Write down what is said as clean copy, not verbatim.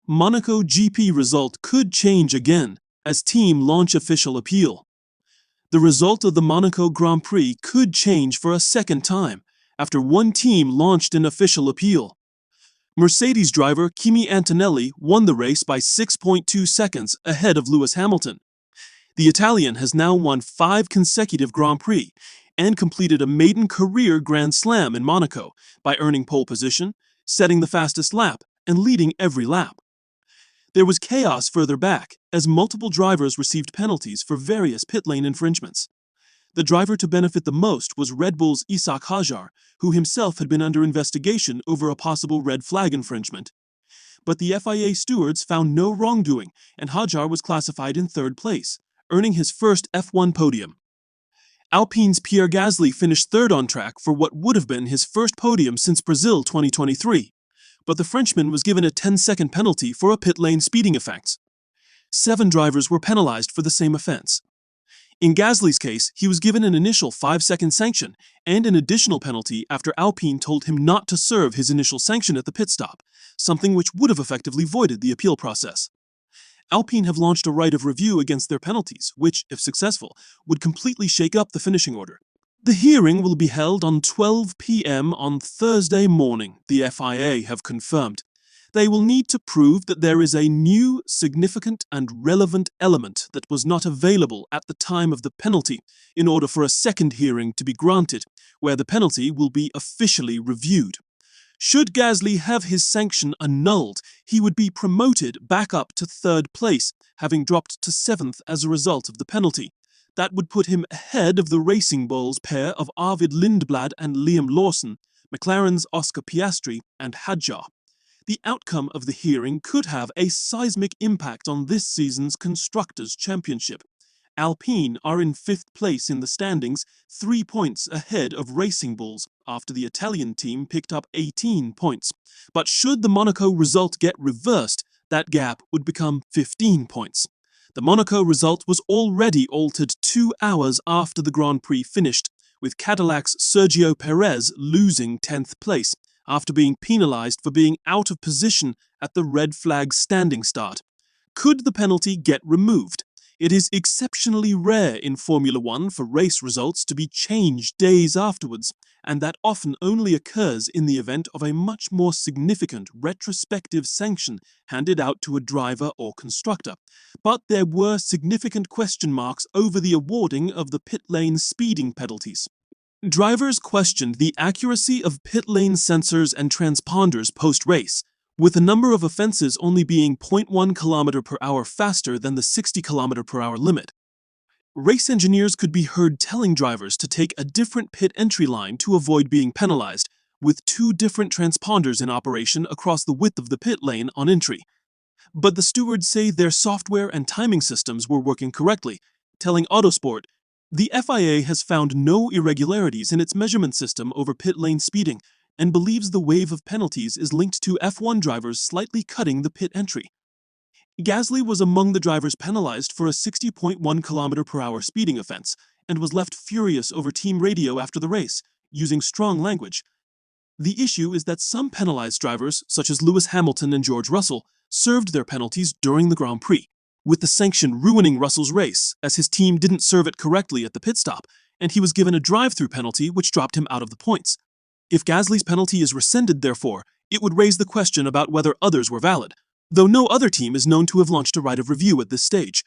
Monaco GP result could change again as team launch official appeal. The result of the Monaco Grand Prix could change for a second time after one team launched an official appeal. Mercedes driver Kimi Antonelli won the race by 6.2 seconds ahead of Lewis Hamilton. The Italian has now won 5 consecutive Grand Prix and completed a maiden career Grand Slam in Monaco by earning pole position, setting the fastest lap, and leading every lap. There was chaos further back as multiple drivers received penalties for various pit lane infringements. The driver to benefit the most was Red Bull's Ishaq Hadjar, who himself had been under investigation over a possible red flag infringement. But the FIA stewards found no wrongdoing, and Hadjar was classified in 3rd place, earning his first F1 podium. Alpine's Pierre Gasly finished 3rd on track for what would have been his first podium since Brazil 2023. But the Frenchman was given a 10-second penalty for a pit lane speeding offense. 7 drivers were penalized for the same offense. In Gasly's case, he was given an initial 5-second sanction and an additional penalty after Alpine told him not to serve his initial sanction at the pit stop, something which would have effectively voided the appeal process. Alpine have launched a right of review against their penalties, which, if successful, would completely shake up the finishing order. The hearing will be held on 12 p.m. on Thursday morning, the FIA have confirmed. They will need to prove that there is a new, significant and relevant element that was not available at the time of the penalty in order for a second hearing to be granted, where the penalty will be officially reviewed. Should Gasly have his sanction annulled, he would be promoted back up to 3rd place, having dropped to 7th as a result of the penalty. That would put him ahead of the Racing Bulls pair of Arvid Lindblad and Liam Lawson, McLaren's Oscar Piastri and Hadjar. The outcome of the hearing could have a seismic impact on this season's Constructors' Championship. Alpine are in 5th place in the standings, 3 points ahead of Racing Bulls, after the Italian team picked up 18 points. But should the Monaco result get reversed, that gap would become 15 points. The Monaco result was already altered 2 hours after the Grand Prix finished, with Cadillac's Sergio Perez losing 10th place, after being penalized for being out of position at the red flag standing start. Could the penalty get removed? It is exceptionally rare in Formula One for race results to be changed days afterwards, and that often only occurs in the event of a much more significant retrospective sanction handed out to a driver or constructor. But there were significant question marks over the awarding of the pit lane speeding penalties. Drivers questioned the accuracy of pit lane sensors and transponders post-race, with the number of offenses only being 0.1 km/h faster than the 60 km/h limit. Race engineers could be heard telling drivers to take a different pit entry line to avoid being penalized, with 2 different transponders in operation across the width of the pit lane on entry. But the stewards say their software and timing systems were working correctly, telling Autosport, "The FIA has found no irregularities in its measurement system over pit lane speeding, and believes the wave of penalties is linked to F1 drivers slightly cutting the pit entry." Gasly was among the drivers penalized for a 60.1 km/h speeding offense, and was left furious over team radio after the race, using strong language. The issue is that some penalized drivers, such as Lewis Hamilton and George Russell, served their penalties during the Grand Prix, with the sanction ruining Russell's race, as his team didn't serve it correctly at the pit stop, and he was given a drive-through penalty which dropped him out of the points. If Gasly's penalty is rescinded, therefore, it would raise the question about whether others were valid, though no other team is known to have launched a right of review at this stage.